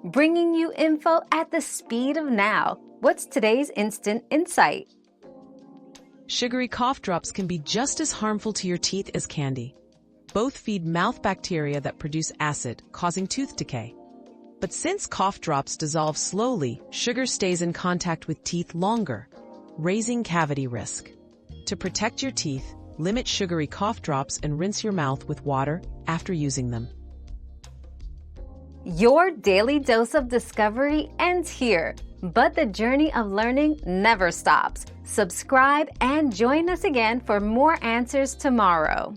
bringing you info at the speed of now. What's today's instant insight? Sugary cough drops can be just as harmful to your teeth as candy. Both feed mouth bacteria that produce acid, causing tooth decay. But since cough drops dissolve slowly, sugar stays in contact with teeth longer, raising cavity risk. To protect your teeth, limit sugary cough drops and rinse your mouth with water after using them. Your daily dose of discovery ends here, but the journey of learning never stops. Subscribe and join us again for more answers tomorrow.